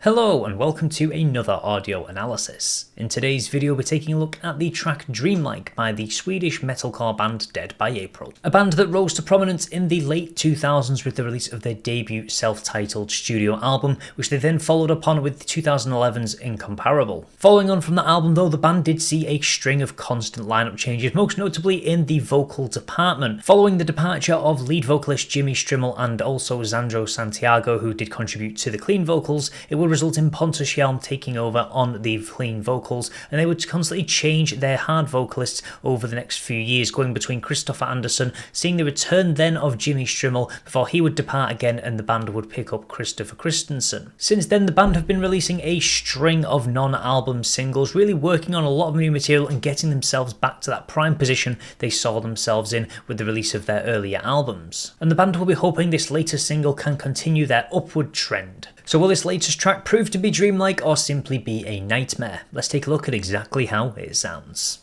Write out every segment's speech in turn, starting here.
Hello and welcome to another audio analysis. In today's video we're taking a look at the track Dreamlike by the Swedish metalcore band Dead by April. A band that rose to prominence in the late 2000s with the release of their debut self-titled studio album, which they then followed upon with 2011's Incomparable. Following on from that album though, the band did see a string of constant lineup changes, most notably in the vocal department. Following the departure of lead vocalist Jimmy Strimmel and also Xandro Santiago, who did contribute to the clean vocals, it would result in Pontus Hjelm taking over on the clean vocals, and they would constantly change their hard vocalists over the next few years, going between Christopher Andersson, seeing the return then of Jimmy Strimmel before he would depart again and the band would pick up Christopher Christensen. Since then the band have been releasing a string of non-album singles, really working on a lot of new material and getting themselves back to that prime position they saw themselves in with the release of their earlier albums. And the band will be hoping this latest single can continue their upward trend. So will this latest track prove to be dreamlike or simply be a nightmare? Let's take a look at exactly how it sounds.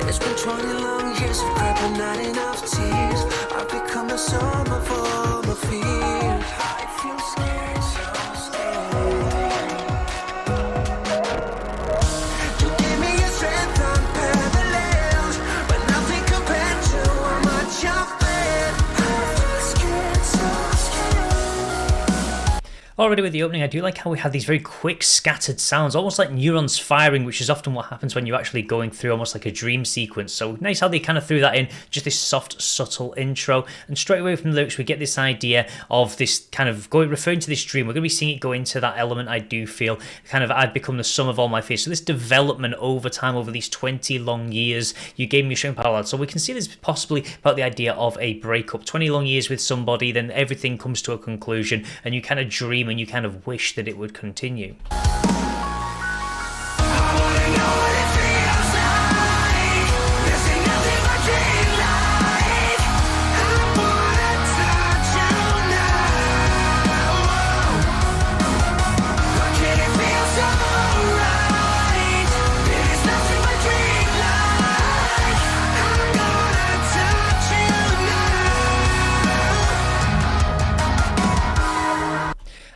It's been 20 long years of prep and not enough tears. I've become a summer for my fear. I feel scared, so scared. You gave me a strength unparalleled, but nothing compared to how much I've been. I feel scared, so scared. Already with the opening, I do like how we have these very quick scattered sounds, almost like neurons firing, which is often what happens when you're actually going through almost like a dream sequence. So nice how they kind of threw that in, just this soft, subtle intro. And straight away from the lyrics, we get this idea of this kind of referring to this dream. We're going to be seeing it go into that element, I do feel, kind of I've become the sum of all my fears. So this development over time, over these 20 long years, you gave me a string parallel. So we can see this possibly about the idea of a breakup. 20 long years with somebody, then everything comes to a conclusion, and you kind of dream and you kind of wish that it would continue.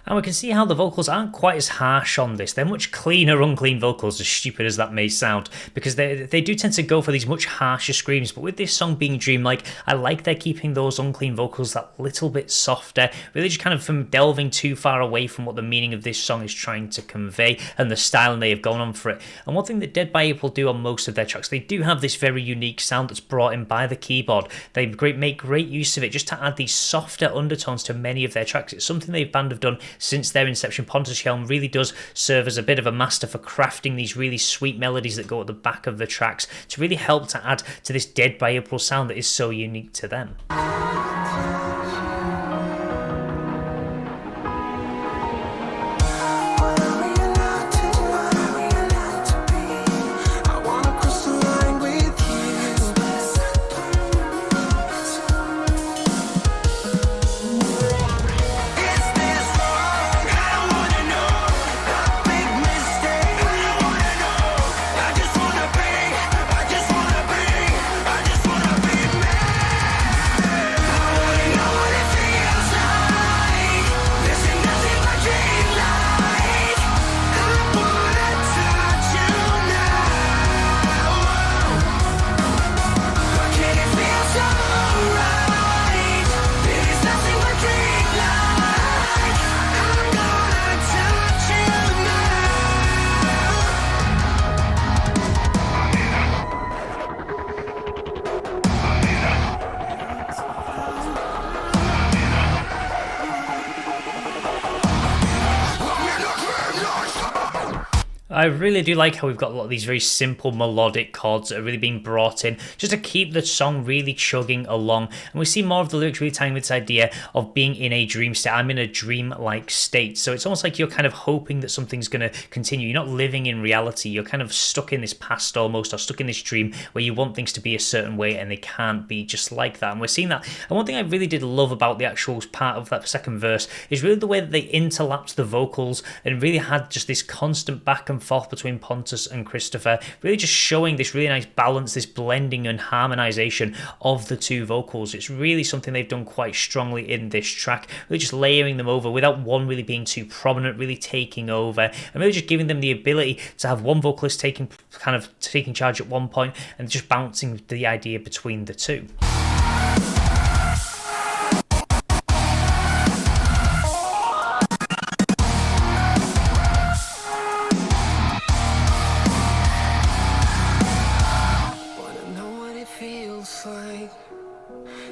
And we can see how the vocals aren't quite as harsh on this. They're much cleaner, unclean vocals, as stupid as that may sound, because they do tend to go for these much harsher screams. But with this song being dreamlike, I like they're keeping those unclean vocals that little bit softer, really just kind of from delving too far away from what the meaning of this song is trying to convey and the styling they have gone on for it. And one thing that Dead by April do on most of their tracks, they do have this very unique sound that's brought in by the keyboard. They make great use of it just to add these softer undertones to many of their tracks. It's something the band have done since their inception. Pontus Hjelm really does serve as a bit of a master for crafting these really sweet melodies that go at the back of the tracks to really help to add to this Dead by April sound that is so unique to them. I really do like how we've got a lot of these very simple melodic chords that are really being brought in just to keep the song really chugging along. And we see more of the lyrics really tying with this idea of being in a dream state. I'm in a dream-like state. So it's almost like you're kind of hoping that something's going to continue. You're not living in reality. You're kind of stuck in this past almost, or stuck in this dream where you want things to be a certain way and they can't be just like that. And we're seeing that. And one thing I really did love about the actual part of that second verse is really the way that they interlapped the vocals and really had just this constant back and forth between Pontus and Christopher, really just showing this really nice balance, this blending and harmonization of the two vocals. It's really something they've done quite strongly in this track, really just layering them over without one really being too prominent, really taking over, and really just giving them the ability to have one vocalist taking charge at one point and just bouncing the idea between the two.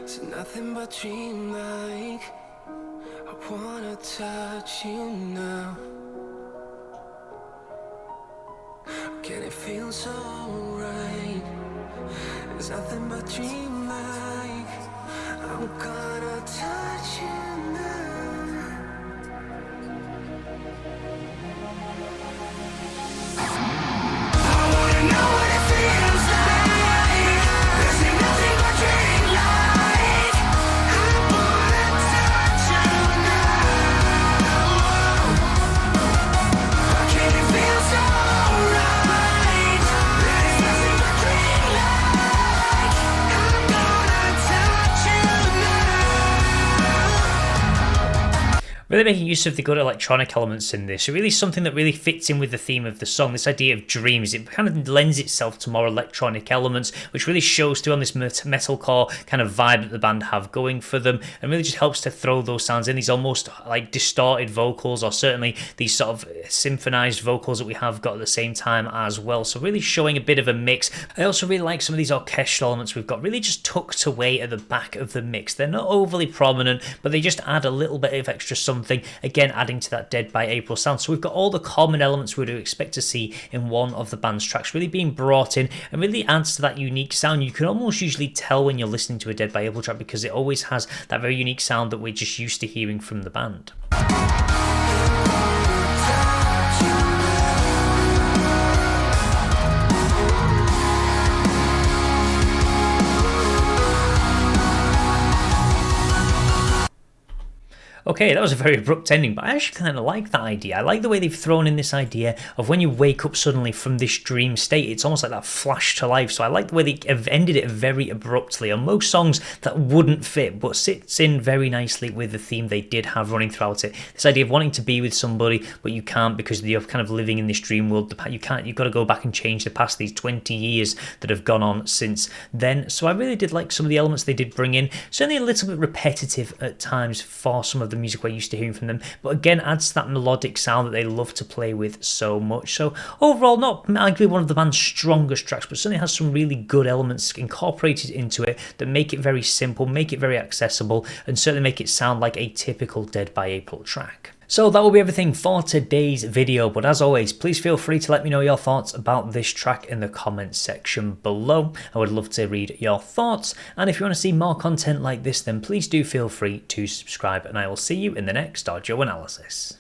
It's nothing but dreamlike. I wanna touch you now. Can it feel so right? It's nothing but dreamlike. I'm gonna touch you now. I wanna know what it feels like. This ain't nothing but dreamlike. I wanna touch you now. Can it feel so right? There's nothing but dreamlike. I'm gonna touch you now. Really making use of the good electronic elements in this. Really something that really fits in with the theme of the song, this idea of dreams. It kind of lends itself to more electronic elements, which really shows through on this metalcore kind of vibe that the band have going for them, and really just helps to throw those sounds in, these almost like distorted vocals, or certainly these sort of symphonized vocals that we have got at the same time as well. So really showing a bit of a mix. I also really like some of these orchestral elements we've got really just tucked away at the back of the mix. They're not overly prominent, but they just add a little bit of extra something, again adding to that Dead by April sound. So we've got all the common elements we would expect to see in one of the band's tracks really being brought in, and really adds to that unique sound. You can almost usually tell when you're listening to a Dead by April track because it always has that very unique sound that we're just used to hearing from the band. Okay, that was a very abrupt ending, but I actually kind of like that idea. I like the way they've thrown in this idea of when you wake up suddenly from this dream state, it's almost like that flash to life. So I like the way they have ended it very abruptly. On most songs that wouldn't fit, but sits in very nicely with the theme they did have running throughout it. This idea of wanting to be with somebody, but you can't because you're kind of living in this dream world. You've got to go back and change the past, these 20 years that have gone on since then. So I really did like some of the elements they did bring in. Certainly a little bit repetitive at times for some of the music we're used to hearing from them, but again adds to that melodic sound that they love to play with so much. So overall, not arguably one of the band's strongest tracks, but certainly has some really good elements incorporated into it that make it very simple, make it very accessible, and certainly make it sound like a typical Dead by April track. So that will be everything for today's video, but as always, please feel free to let me know your thoughts about this track in the comments section below. I would love to read your thoughts, and if you want to see more content like this, then please do feel free to subscribe, and I will see you in the next audio analysis.